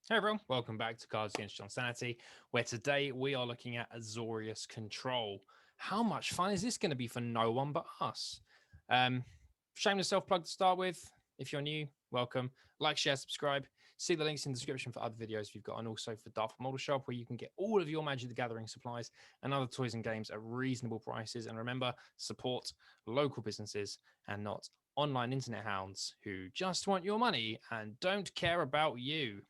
Hey everyone, welcome back to Cards Against Sanity, where today we are looking at Azorius Control. How much fun is this going to be for no one but us? Shameless self-plug to start with. If you're new, welcome. Like, share, subscribe. See the links in the description for other videos you've got, and also for Dark Model Shop, where you can get all of your Magic the Gathering supplies and other toys and games at reasonable prices. And remember, support local businesses and not online internet hounds who just want your money and don't care about you.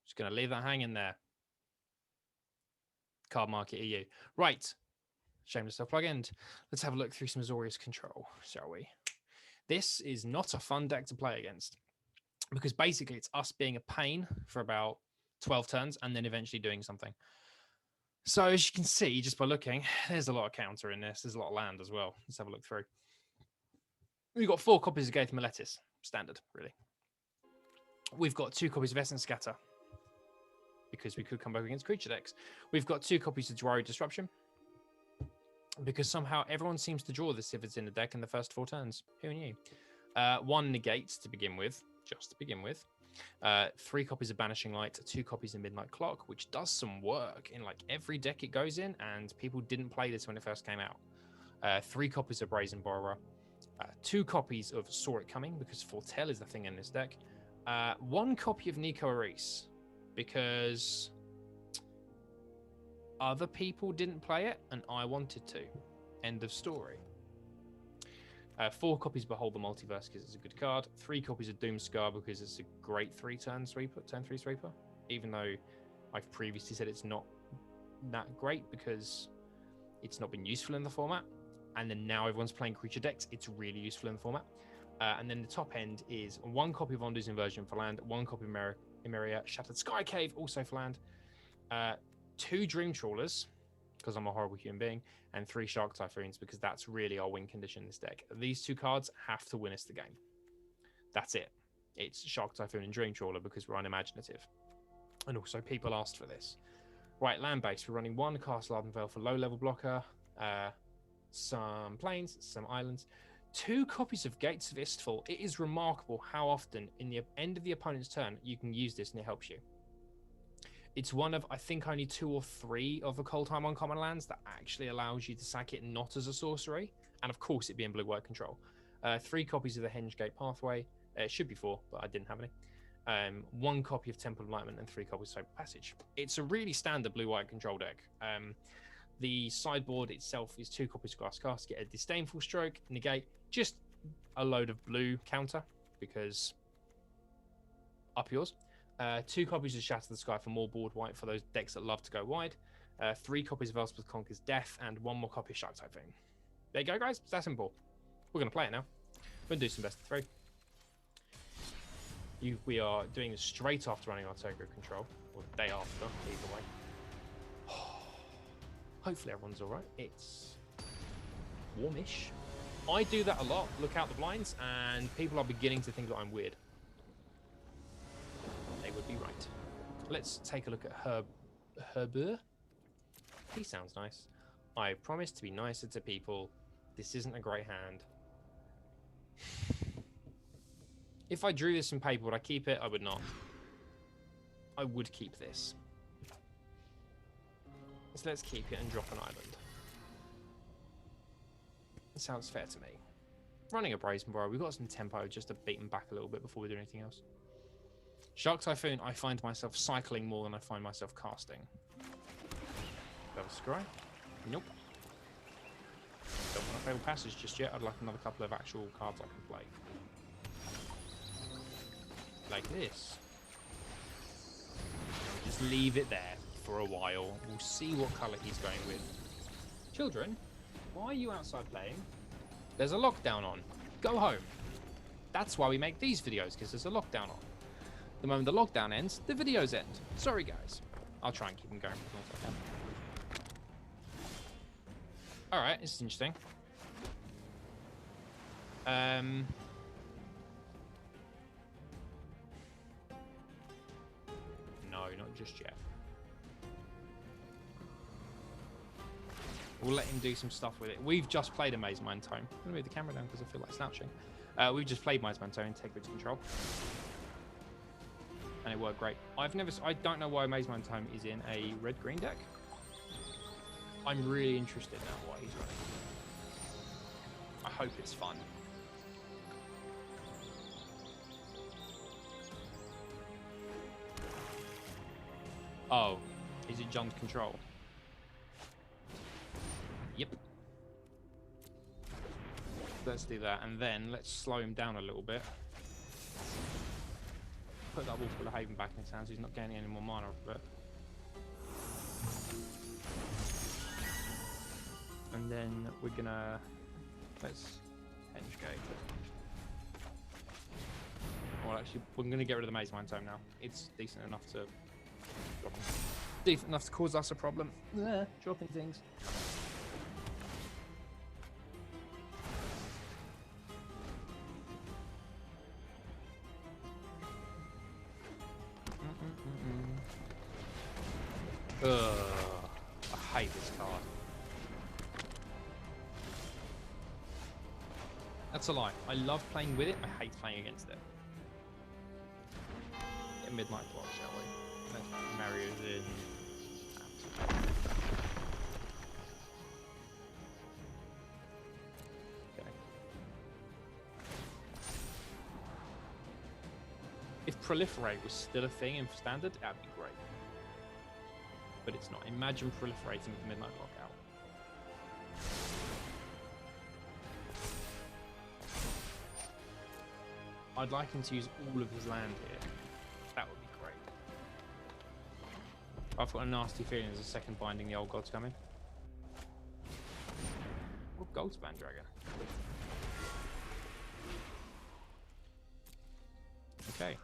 Just going to leave that hanging there. Card Market EU. Right. Shameless self plug end. Let's have a look through some Azorius Control, shall we? This is not a fun deck to play against because basically it's us being a pain for about 12 turns and then eventually doing something. So as you can see, just by looking, there's a lot of counter in this. There's a lot of land as well. Let's have a look through. We've got 4 copies of Gaeth Meletis. Standard, really. We've got 2 copies of Essence Scatter, because we could come back against creature decks. We've got 2 copies of Jwari Disruption, because somehow everyone seems to draw this if it's in the deck in the first 4 turns. Who knew? 1 Negates to begin with, just to begin with. 3 copies of Banishing Light, 2 copies of Midnight Clock, which does some work in like every deck it goes in, and people didn't play this when it first came out. 3 copies of Brazen Borrower, 2 copies of Saw It Coming, because Foretell is the thing in this deck. 1 copy of Nico Aris, because other people didn't play it and I wanted to. End of story. 4 copies of Behold the Multiverse because it's a good card. 3 copies of Doomscar because it's a great 3-turn sweeper, turn 3 sweeper. Even though I've previously said it's not that great because it's not been useful in the format. And then now everyone's playing creature decks, it's really useful in the format. And then the top end is 1 copy of Ondu's Inversion for land, 1 copy of Emeria Shattered Sky Cave, also for land, 2 Dream Trawlers, because I'm a horrible human being, and 3 Shark Typhoons, because that's really our win condition in this deck. These 2 cards have to win us the game. That's it. It's Shark Typhoon and Dream Trawler because we're unimaginative. And also, people asked for this. Right, land base. We're running 1 Castle Ardenvale for low-level blocker, some plains, some islands, 2 copies of Gates of Istfall. It is remarkable how often in the end of the opponent's turn you can use this and it helps you. It's one of, I think, only 2 or 3 of the Coldheim Uncommon lands that actually allows you to sack it not as a sorcery. And of course, it being blue-white control. 3 copies of the Hengegate Pathway. It should be 4, but I didn't have any. 1 copy of Temple of Enlightenment and 3 copies of Sober Passage. It's a really standard blue-white control deck. The sideboard itself is 2 copies of Glass Casket, a Disdainful Stroke, Negate, just a load of blue counter, because up yours. 2 copies of Shatter the Sky for more board white for those decks that love to go wide. 3 copies of Elspeth Conquers Death, and 1 more copy of Shark Typhoon. There you go, guys. It's that simple. We're going to play it now. We're going to do some best of 3. We are doing this straight after running our Togro Control, or the day after, either way. Hopefully everyone's all right. It's warmish. I do that a lot. Look out the blinds, and people are beginning to think that I'm weird. They would be right. Let's take a look at Herber. He sounds nice. I promise to be nicer to people. This isn't a great hand. If I drew this in paper, would I keep it? I would not. I would keep this. So let's keep it and drop an island. That sounds fair to me. Running a Brazen Borrower, we've got some tempo just to beat them back a little bit before we do anything else. Shark Typhoon, I find myself cycling more than I find myself casting. Level Scry? Nope. Don't want a Fabled Passage just yet. I'd like another couple of actual cards I can play. Like this. Just leave it there for a while. We'll see what colour he's going with. Children, why are you outside playing? There's a lockdown on. Go home. That's why we make these videos, because there's a lockdown on. The moment the lockdown ends, the videos end. Sorry, guys. I'll try and keep them going for as long as I can. Alright, this is interesting. No, not just yet. We'll let him do some stuff with it. We've just played a Maze Mind Tome. I'm going to move the camera down because I feel like slouching. We've just played Maze Mind Tome, Integrity Control. and it worked great. I don't know why Maze Mind Tome is in a red-green deck. I'm really interested now what he's running. I hope it's fun. Oh, is it John's control? Yep. Let's do that, and then let's slow him down a little bit. Put that Wolf Haven back in his hands, so he's not gaining any more mana off of it. And then we're gonna... let's MTGA. Well, actually, we're gonna get rid of the Maze Mind Tome now. It's decent enough to... cause us a problem. Dropping things. I hate this card. That's a lie. I love playing with it. I hate playing against it. Get Midnight Block, shall we? Let's marry us in. Okay. If Proliferate was still a thing in Standard, that'd be great. But it's not. Imagine proliferating with Midnight Block out. I'd like him to use all of his land here. That would be great. I've got a nasty feeling there's a second Binding the Old Gods coming. Oh, Goldspan Dragon. Okay.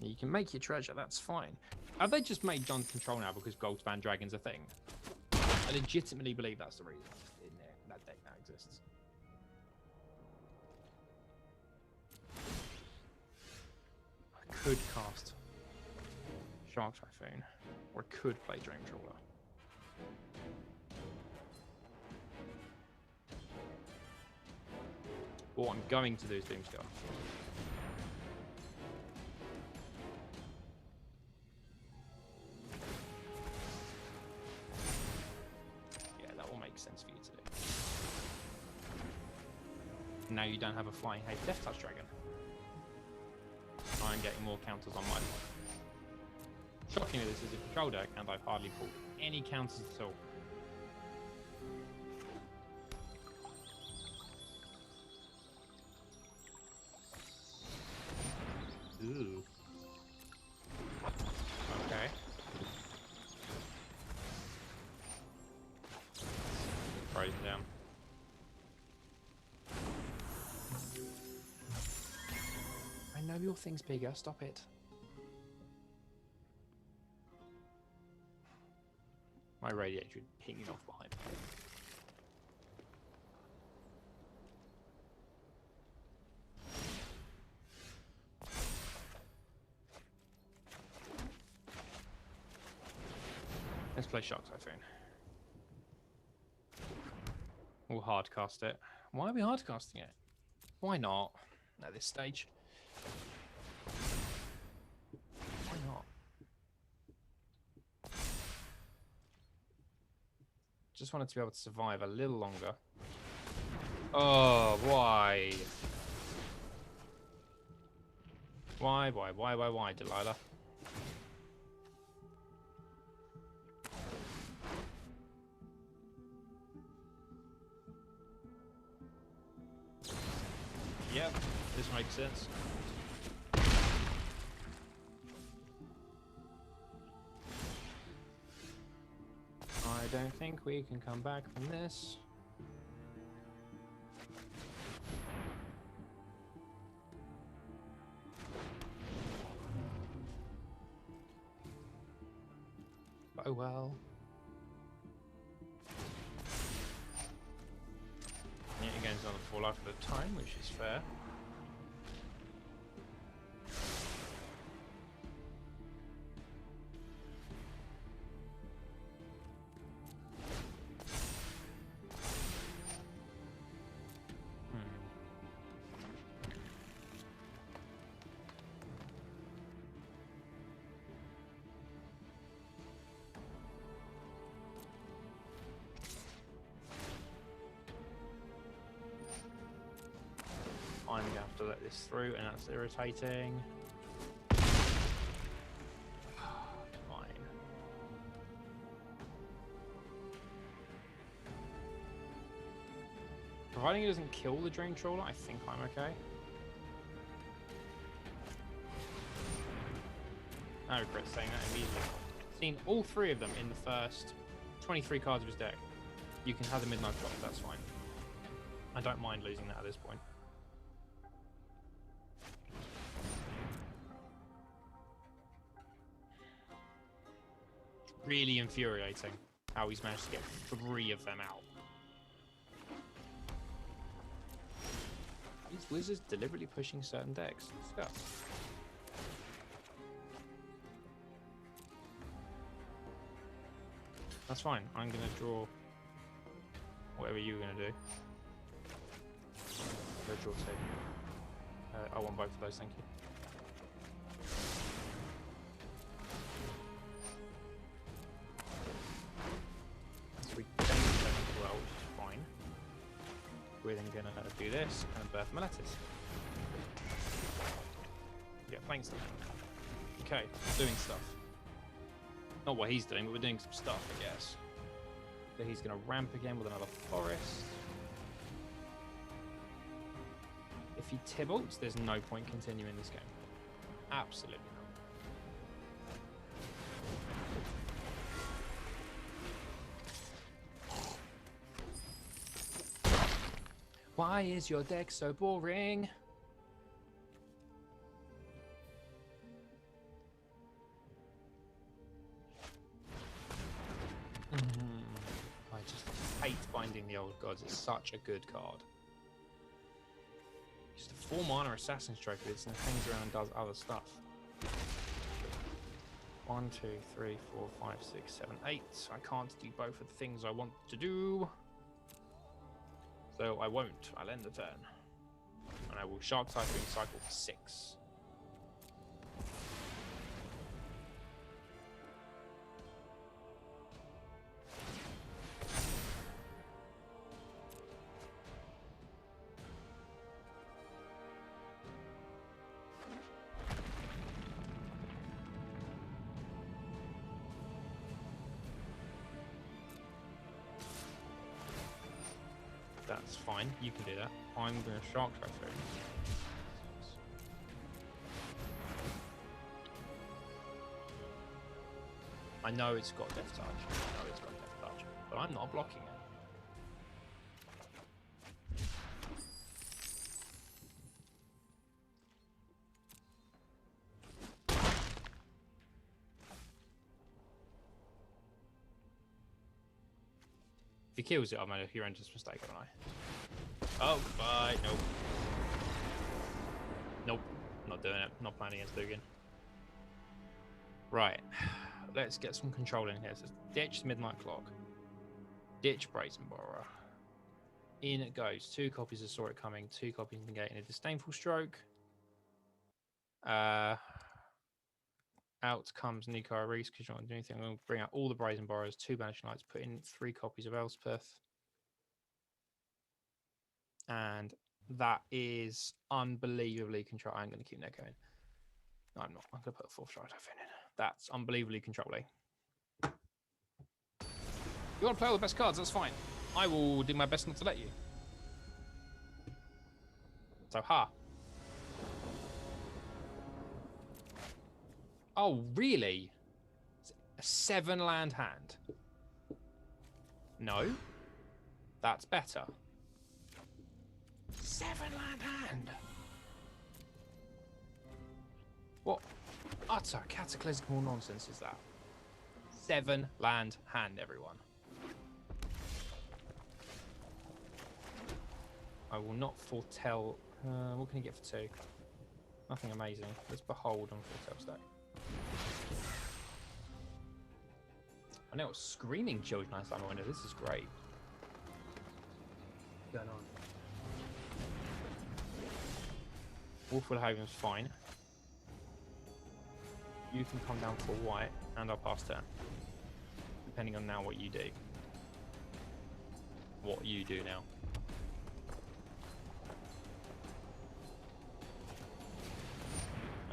You can make your treasure, that's fine. Have they just made John's control now because Goldspan Dragon's a thing? I legitimately believe that's the reason in there that deck now exists. I could cast Shark Typhoon, or I could play Dream Trawler. But what I'm going to do is Doomscar. Sense for you to do. Now you don't have a Flying Haste Death Touch Dragon. I'm getting more counters on my one. Shockingly, this is a control deck, and I've hardly pulled any counters at all. Ooh. Okay. Frozen down. I know your thing's bigger, stop it. My radiator is pinging off behind me. Let's play Shark Typhoon. We'll hardcast it. Why are we hardcasting it? Why not? At this stage. Why not? Just wanted to be able to survive a little longer. Oh, why? Why, Delilah? Yep, this makes sense. I don't think we can come back from this. Oh well. Yeah, again, it's on the fall after the time, which is fair. I'm going to have to let this through, and that's irritating. Fine. Providing it doesn't kill the Dream Trawler, I think I'm okay. I regret saying that immediately. Seen all 3 of them in the first 23 cards of his deck. You can have the Midnight Clock, that's fine. I don't mind losing that at this point. It's really infuriating how he's managed to get 3 of them out. These wizards deliberately pushing certain decks. Discuss. That's fine. I'm going to draw whatever you were going to do. Go draw 2. I want both of those, thank you. So we don't as well, which is fine. We're then going to do this and birth Meletis. Yeah, playing stuff. Okay, doing stuff. Not what he's doing, but we're doing some stuff, I guess. So he's going to ramp again with another forest. If he Tybalts, there's no point continuing this game. Absolutely not. Why is your deck so boring? I just hate Binding the Old Gods. It's such a good card. Just a 4-mana Assassin's Trophy and hangs around and does other stuff. 1, 2, 3, 4, 5, 6, 7, 8. I can't do both of the things I want to do. So I won't. I'll end the turn. And I will Shark Typhoon cycle for 6. That's fine, you can do that. I'm going to Shark Typhoon. I know it's got Death Touch, but I'm not blocking it. If he kills it, I made a horrendous mistake, haven't I? Oh, goodbye. Nope. Nope. Not doing it. Not playing against Dugan. Right. Let's get some control in here. So ditch Midnight Clock. Ditch Brazen Borrower. In it goes. 2 copies of Saw It Coming. 2 copies negating a Disdainful Stroke. Out comes Nico Reese because you don't want to do anything. I'm going to bring out all the Brazen Borrowers, 2 Banishing Lights, put in 3 copies of Elspeth. And that is unbelievably control. I'm going to keep that going. No, I'm not. I'm going to put a 4th Shark Typhoon in. That's unbelievably controlling. You want to play all the best cards, that's fine. I will do my best not to let you. So, ha. Oh, really? A 7-land hand? No. That's better. 7-land hand? What utter cataclysmical nonsense is that? 7-land hand, everyone. I will not foretell. What can you get for 2? Nothing amazing. Let's behold on foretell stack. I know it's Screaming Children last time I went. This is great. What's going on? Wolfwood Haven's fine. You can come down for white, and I'll pass turn. Depending on now what you do. What you do now.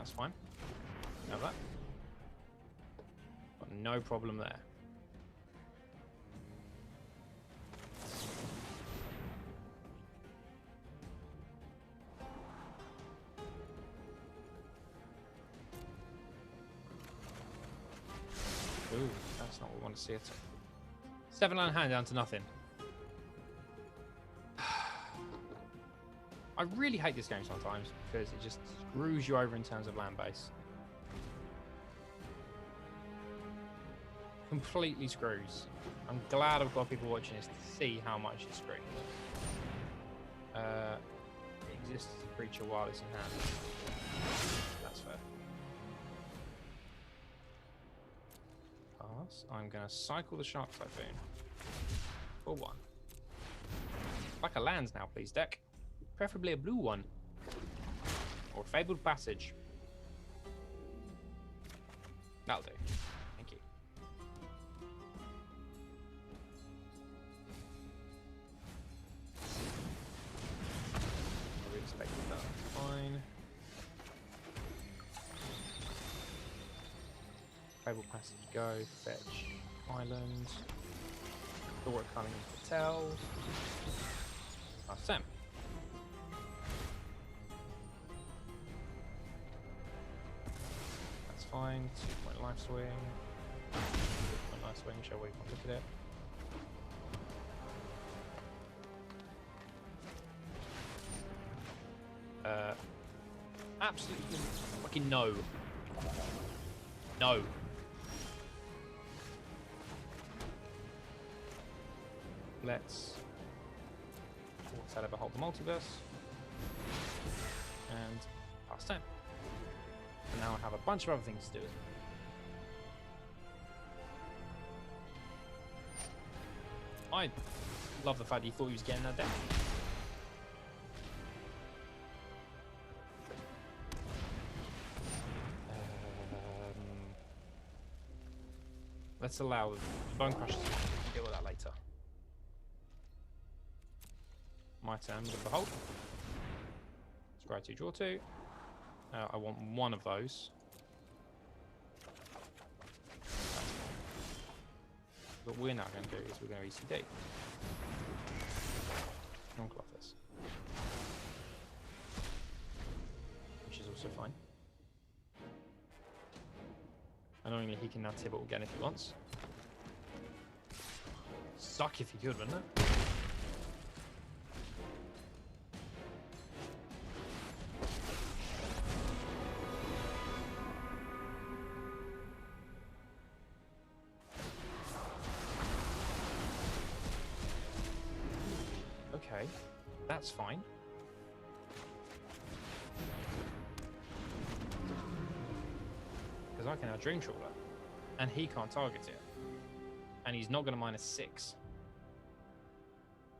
That's fine. Have that. Got no problem there. Ooh, that's not what we want to see at all. 7-land hand down to nothing. I really hate this game sometimes because it just screws you over in terms of land base. Completely screws. I'm glad I've got people watching this to see how much it screws. It exists as a creature while it's in hand. That's fair. Pass. I'm going to cycle the Shark Typhoon for 1. Like a lands now, please, deck. Preferably a blue one. Or Fabled Passage. That'll do. Thank you. I expected that. Fine. Fabled Passage, go. Fetch. Island. Thought coming into Tell. Sam. That's fine. 2-point life swing. 2-point life swing, shall we look at it? Absolutely fucking no. No. Let's Behold the Multiverse and pass time. And now I have a bunch of other things to do. I love the fact that he thought he was getting that deck. Let's allow the Bone Crushers to deal with that later. My turn with Behold. Scry 2, draw 2. I want one of those. What we're now going to do is we're going to ECD. Non-cloth this. Which is also fine. Annoyingly, he can now Tibble again if he wants. Suck if he could, wouldn't it? Okay, that's fine. Because I can now Dream Trawler, and he can't target it. And he's not going to -6.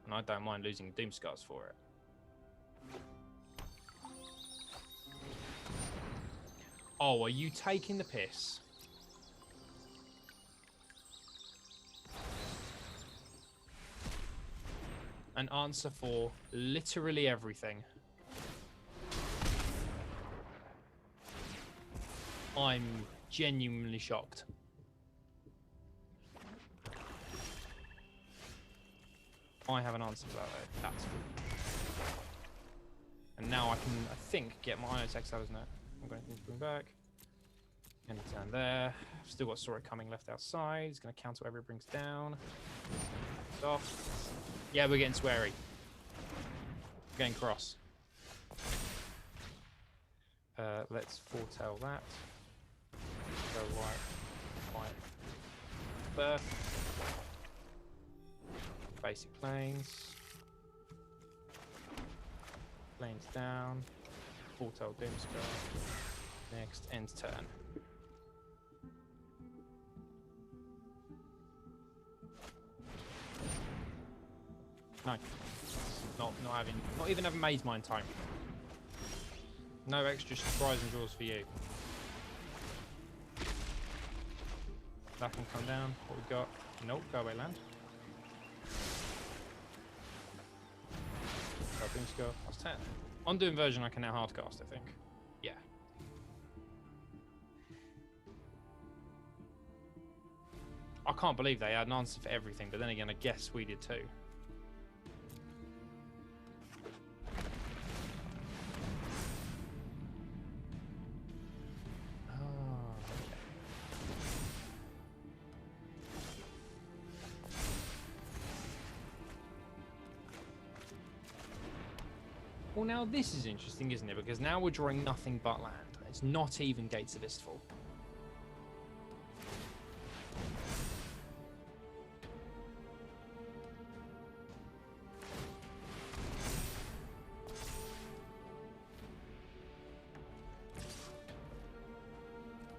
And I don't mind losing Doom Scars for it. Oh, are you taking the piss? An answer for literally everything. I'm genuinely shocked. I have an answer for that though. That's good. And now I can, I think, get my Ionex Exiles now. I'm going to bring back. End of turn there. Still got Sora coming left outside. He's going to counter whatever it brings down. Off. Yeah, we're getting sweary. We're getting cross. Let's foretell that. Go white. Birth. Basic planes. Planes down. Foretell Doomscar. Next, end turn. No. Not even having Maze Mine time. No extra surprise and draws for you. That can come down. What we got? Nope, go away land. Doomscar, that's 10. On Doom version I can now hardcast, I think. Yeah. I can't believe they had an answer for everything, but then again, I guess we did too. Well, now this is interesting, isn't it? Because now we're drawing nothing but land. It's not even Gates of Istful.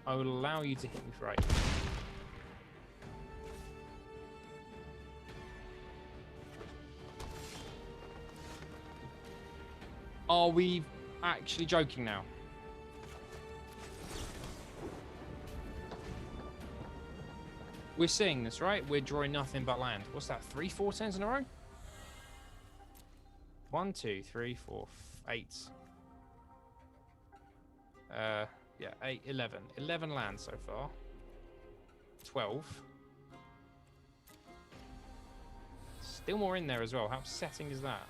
I will allow you to hit me for 8. Are we actually joking now? We're seeing this, right? We're drawing nothing but land. What's that? 3 4-10s in a row? 1, 2, 3, 4, 8. Yeah, 8, 11. 11 lands so far. 12. Still more in there as well. How upsetting is that?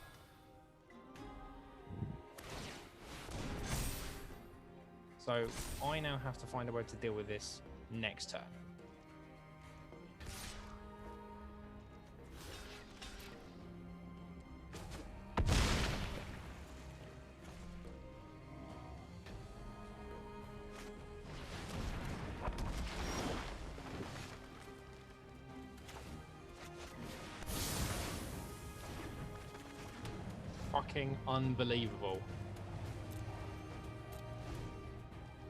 So I now have to find a way to deal with this next turn. Fucking unbelievable.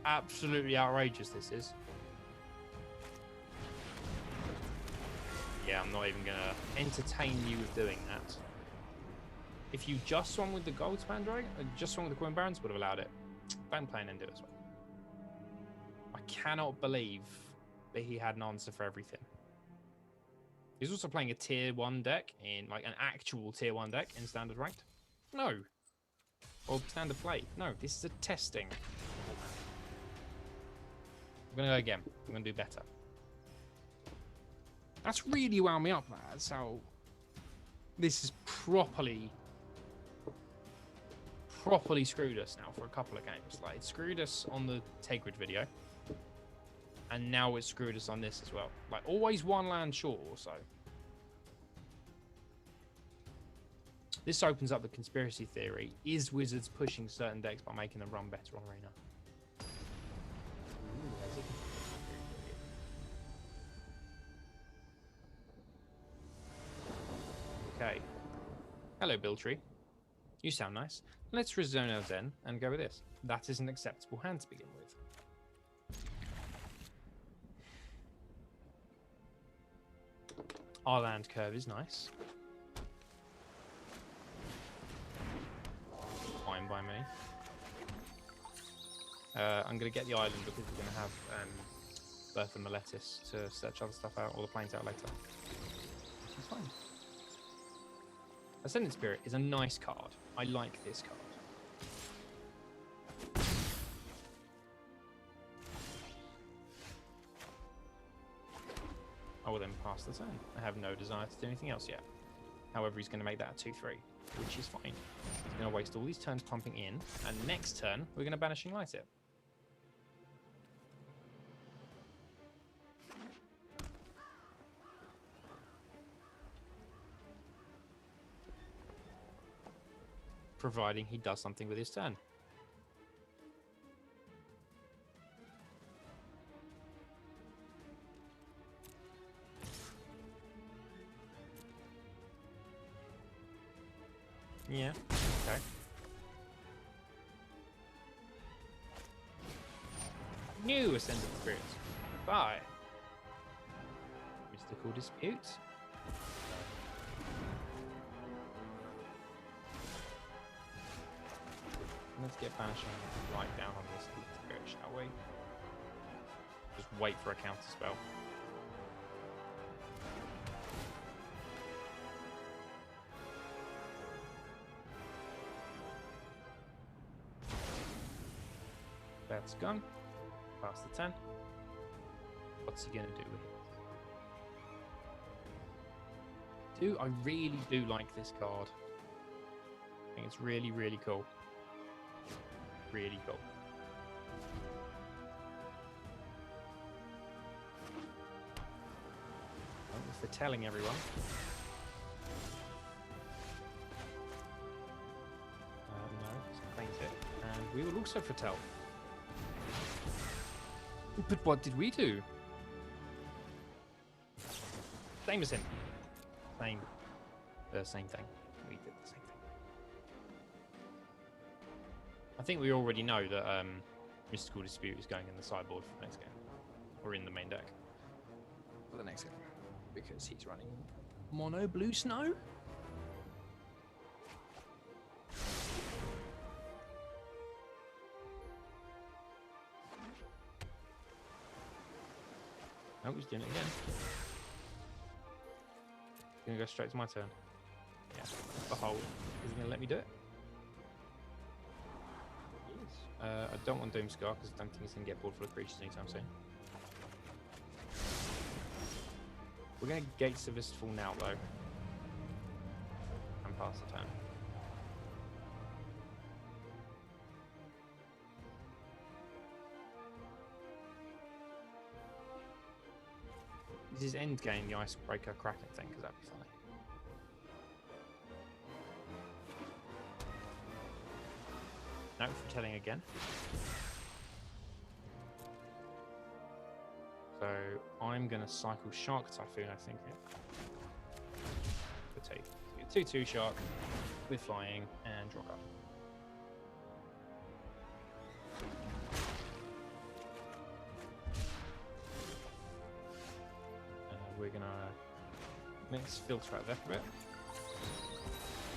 Absolutely outrageous this is. Yeah, I'm not even gonna entertain you with doing that. If you just swung with the gold span dragon, just swung with the Queen Barons, would have allowed it. Don't play and do it as well. I cannot believe that he had an answer for everything. He's also playing a tier 1 deck in like an actual tier 1 deck in standard ranked. No. Or standard play. No, this is a testing. I'm gonna go again. I'm gonna do better. That's really wound me up, that's how this is properly screwed us now for a couple of games. Like, it screwed us on the Tegrid video, and now it's screwed us on this as well. Like, always one land short or so. This opens up the conspiracy theory. Is Wizards pushing certain decks by making them run better on Arena? Okay. Hello, BO3. You sound nice. Let's rezone our Zen and go with this. That is an acceptable hand to begin with. Our land curve is nice. Fine by me. I'm going to get the island because we're going to have Bertha Meletis to search other stuff out, or the planes out later. It's fine. Ascendant Spirit is a nice card. I like this card. I will then pass the turn. I have no desire to do anything else yet. However, he's going to make that a 2-3, which is fine. He's going to waste all these turns pumping in, and next turn, we're going to Banishing Light it. Providing he does something with his turn. Yeah, okay. New Ascendant Spirits. Bye. Mystical Disputes. Let's get Banishing right down on this Spirit, shall we? Just wait for a counter spell. That's gone. Past the 10. What's he gonna do with it? I really do like this card. I think it's really, really cool. Really cool. For telling everyone. No, let's paint it. And we will also foretell. But what did we do? Same as him. Same. The same thing. We did the same thing. I think we already know that Mystical Dispute is going in the sideboard for the next game. Or in the main deck. For the next game. Because he's running mono blue snow. Oh, he's doing it again. Gonna go straight to my turn. Yeah. Behold. Is he gonna let me do it? Yes. I don't want Doomscar because I don't think he's gonna get bored full of creatures anytime soon. We're going to Gates of Istfall now, though. And pass the turn. Is his end game the Icebreaker Kraken thing? Because that'd be funny. No, foretelling again. So I'm going to cycle Shark Typhoon, I think. For 2. 2/2 Shark with flying and draw card. We're going to mix filter out there for a bit.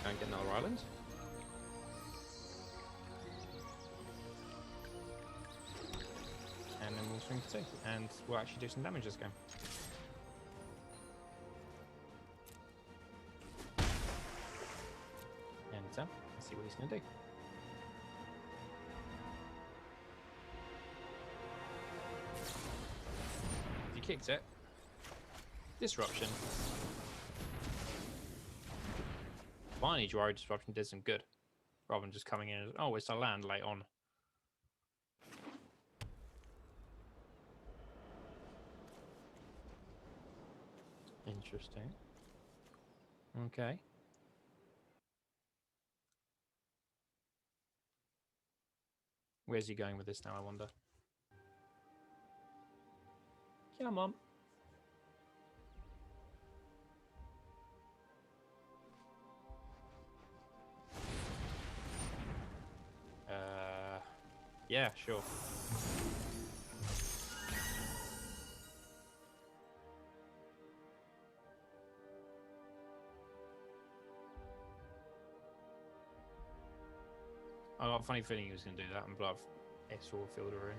And get another island. And then we'll swing for 2. And we'll actually do some damage this game. And let's see what he's going to do. If he kicked it, Disruption. Finally, Jwari Disruption did some good. Rather than just coming in as, oh, it's a land late on. Interesting. Okay. Where's he going with this now, I wonder? Come on. Yeah, sure. I got a funny feeling he was going to do that and blow S or Fielder in.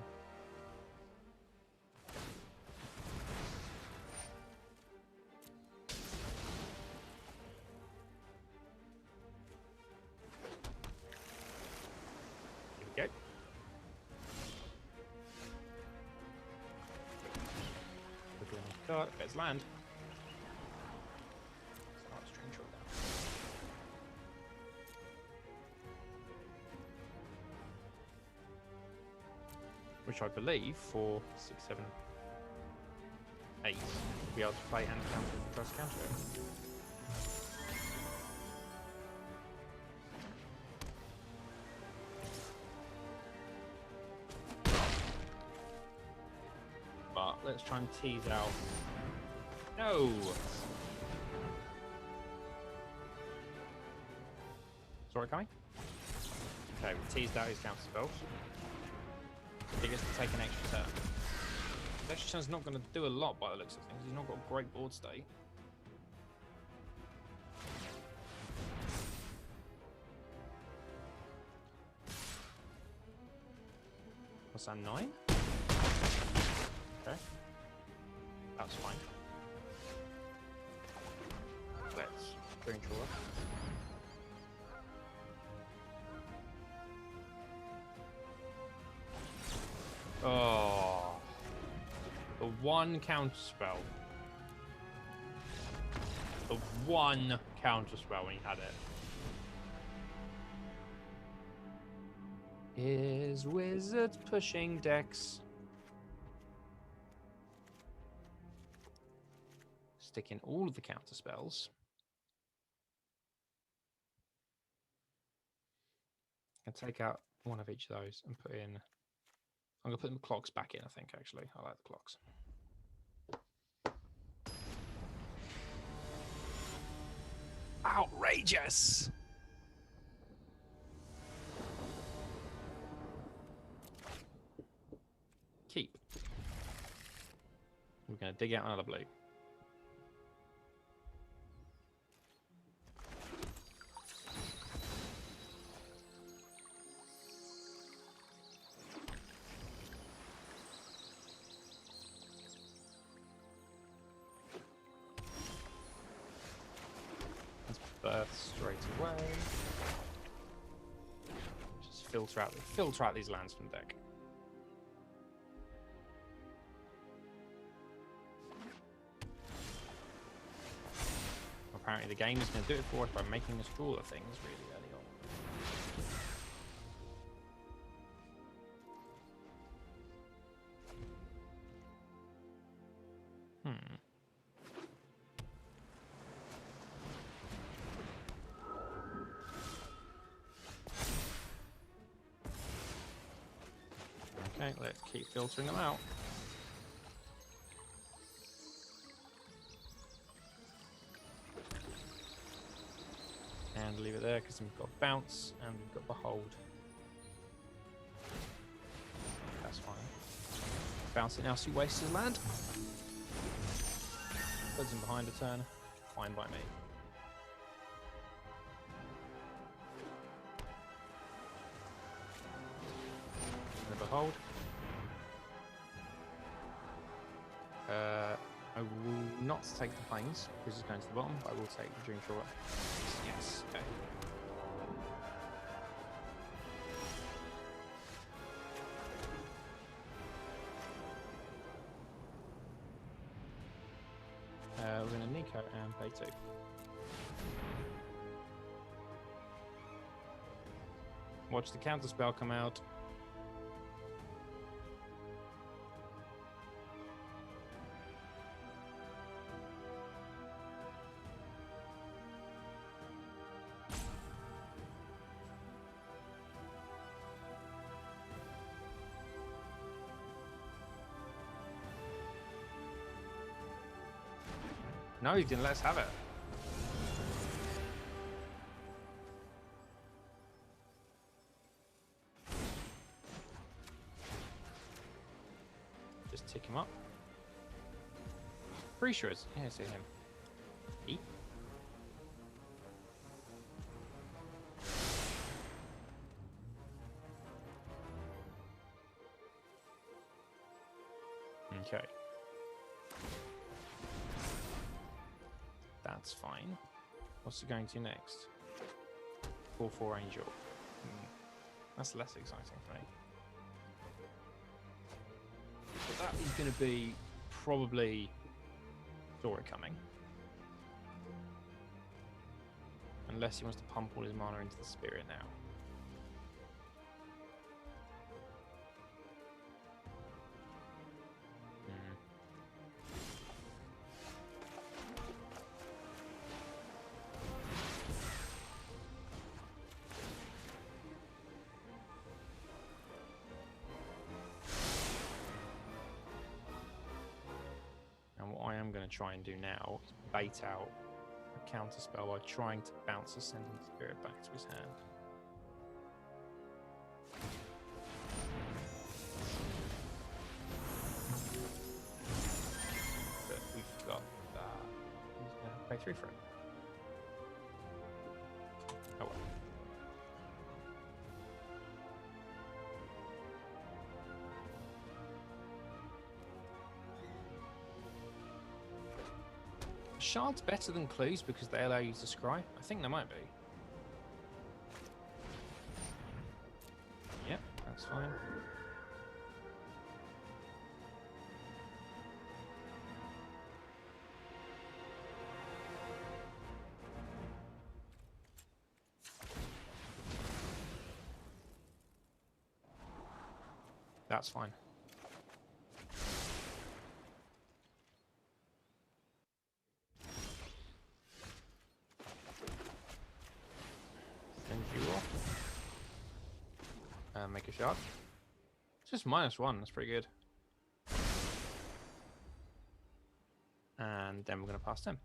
Here we go. Look at the card. There's land. Start strange shot down. Which I believe for 6, 7, 8 will be able to play and counter if he tries to counter it. But let's try and tease out. No! Sorry, coming? Okay, we teased out his counter spells. He gets to take an extra turn. The extra turn's not going to do a lot by the looks of things. He's not got a great board state. What's that, 9? Okay. That's fine. Let's bring Trawler. Oh, the one counter spell. the one counter spell when he had it. Is wizard pushing decks? Stick in all of the counter spells. And take out one of each of those and put in. I'm going to put the clocks back in, I think, actually. I like the clocks. Outrageous! Keep. We're going to dig out another blue. Birth straight away. Just filter out these lands from the deck. Apparently the game is going to do it for us by making us do all the things really early on. Okay, let's keep filtering them out. And leave it there because we've got bounce and we've got behold. That's fine. Bounce it now so he wastes his land. Puts him behind a turn. Fine by me. And behold. I will not take the planes because it's going to the bottom, but I will take the Dreamcrawler. Yes, okay. We're going to Nico and pay 2. Watch the counter spell come out. No, he didn't let us have it. Just tick him up. Pretty sure it's... Yeah, it's him. E? Okay. That's fine. What's he going to next? 4/4 Angel. That's less exciting for me. But that is going to be probably Dora coming. Unless he wants to pump all his mana into the Spirit now. Try and do now is bait out a counter spell by trying to bounce Ascendant Spirit back to his hand. But we've got he's going to pay 3 for it. Oh well. Shards better than clues because they allow you to scry? I think they might be. Yep, that's fine. That's fine. Send you off. Make a shot. It's just -1. That's pretty good. And then we're going to pass them.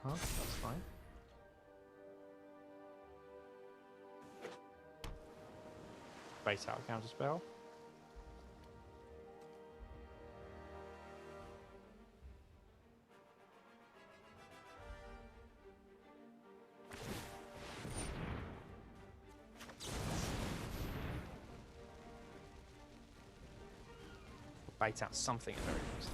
That's fine. Base out counter spell. Bait out something at the very least.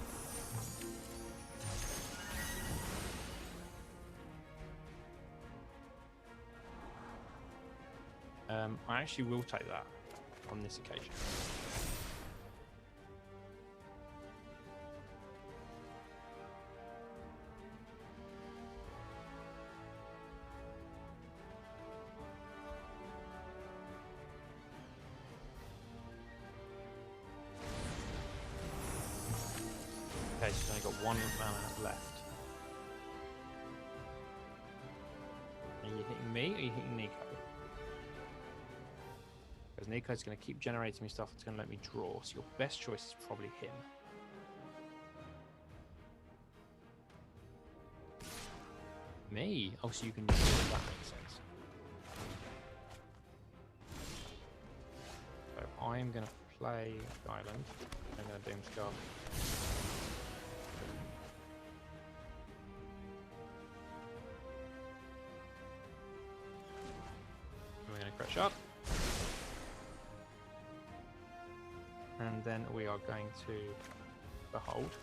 I actually will take that on this occasion. Okay, so I've got 1 mana left. Are you hitting me or are you hitting Nico? Because Nico's going to keep generating me stuff that's going to let me draw, so your best choice is probably him. Me? Oh, so you can use it, that makes sense. So I'm going to play Island. I'm going to Doomscar. We're going to crit shot. And then we are going to Behold.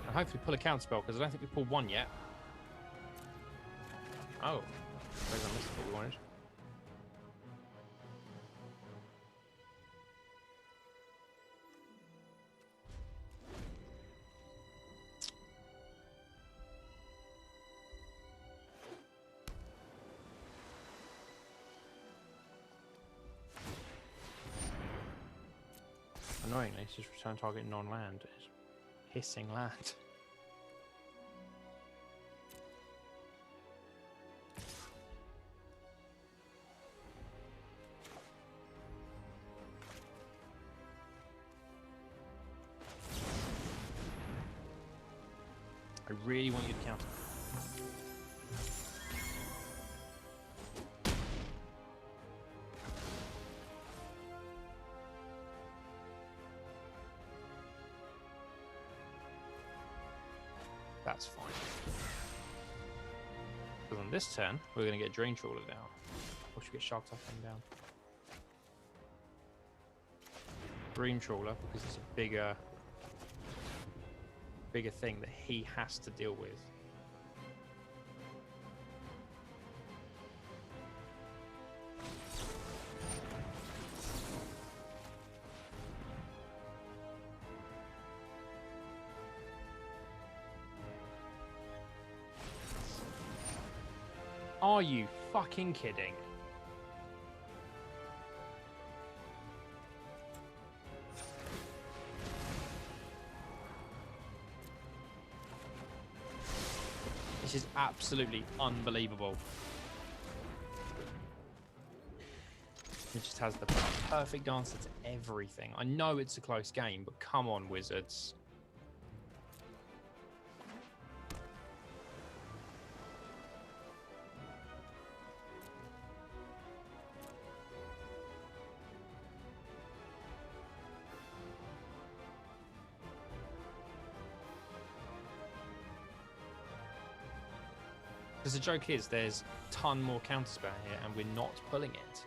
And hopefully pull a counter spell, because I don't think we pulled one yet. Oh. I suppose I missed what we wanted. Annoyingly, it's just return target non-land. It's hissing land. I really want you to counter. That's fine. Because on this turn, we're going to get Drain Trawler down. Or should we get Shark Typhoon down? Dream Trawler, because it's a bigger thing that he has to deal with. Are you fucking kidding? This is absolutely unbelievable. It just has the perfect answer to everything. I know it's a close game, but come on, Wizards. Because the joke is, there's a ton more counterspell here, and we're not pulling it.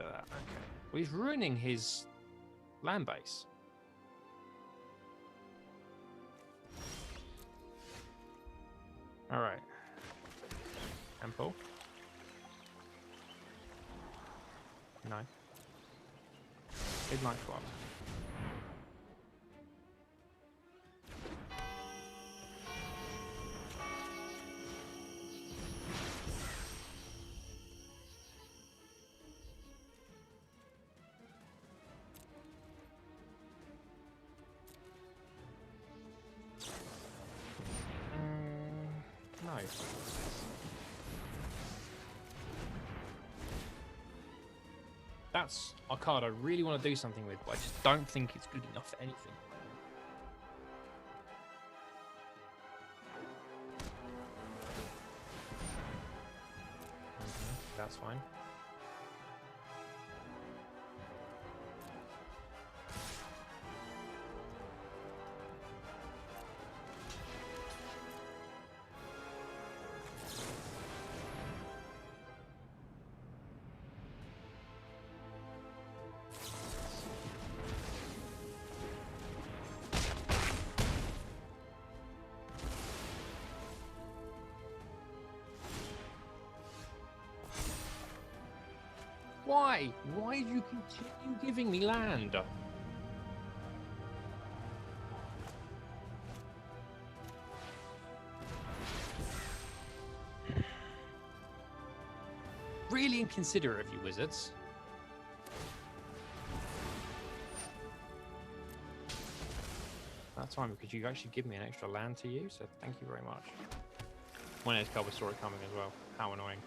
that. Okay. Well, he's ruining his land base. All right. Temple. No. Midnight Club. No. That's a card I really want to do something with, but I just don't think it's good enough for anything. That's fine. Why? Why do you continue giving me land? Really inconsiderate of you, wizards. That's fine, because you actually give me an extra land to use, so thank you very much. When is Cobble Story coming as well? How annoying.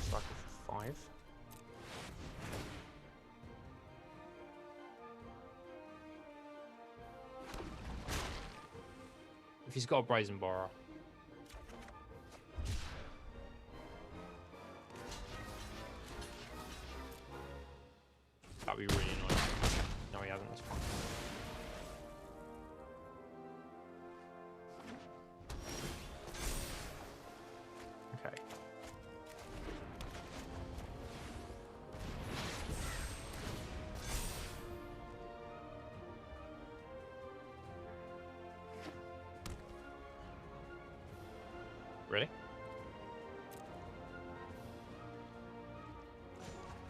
Cycle for 5. If he's got a Brazen Borrower. That'd be really annoying. No, he hasn't. That's fine. Okay. Ready?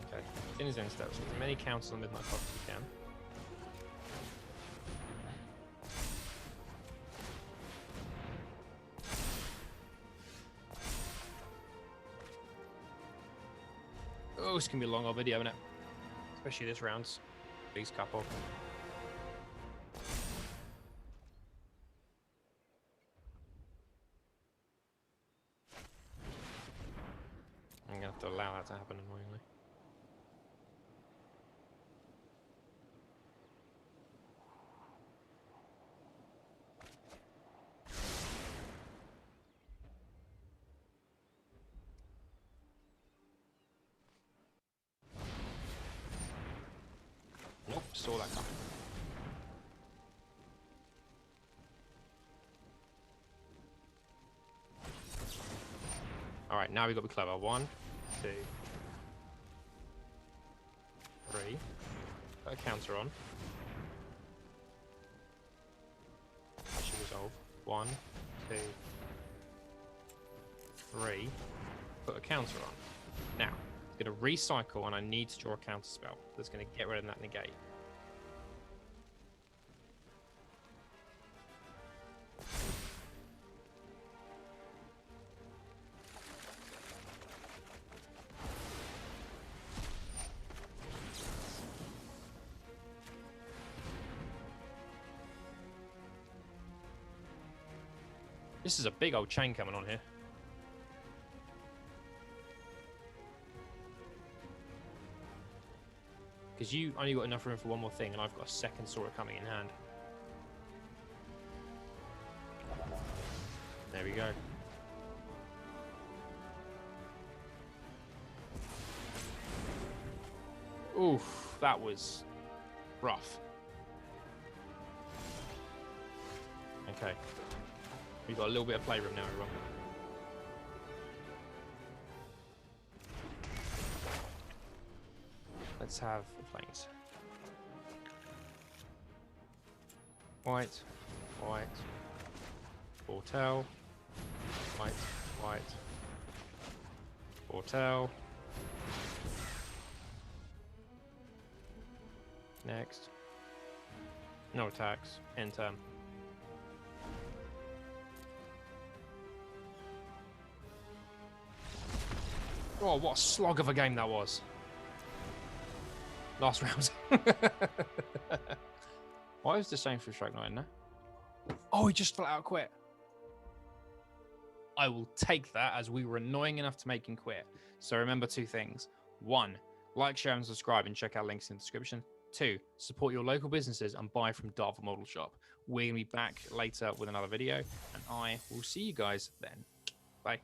Okay. In his end steps, as many counters on Midnight Club as you can. Oh, it's gonna be a long old video, isn't it? Especially this round's. These couple. I'm gonna have to allow that to happen annoyingly. Nope, saw that coming. Alright, now we've got to be clever. 1, 2, 3. Put a counter on. That should resolve. 1, 2, 3. Put a counter on. Now, it's going to recycle, and I need to draw a counter spell that's going to get rid of that negate. This is a big old chain coming on here. Because you only got enough room for one more thing, and I've got a second Sora coming in hand. There we go. Oof, that was rough. Okay. We've got a little bit of playroom now, everyone. Let's have the planes. White, white, Fortel, white, white, Fortel. Next. No attacks. End turn. Oh, what a slog of a game that was. Last round. Why is the same for Strike Knight in there? Oh, he just flat out quit. I will take that as we were annoying enough to make him quit. So remember two things. 1, like, share, and subscribe, and check out links in the description. 2, support your local businesses and buy from Dartford Model Shop. We're going to be back later with another video, and I will see you guys then. Bye.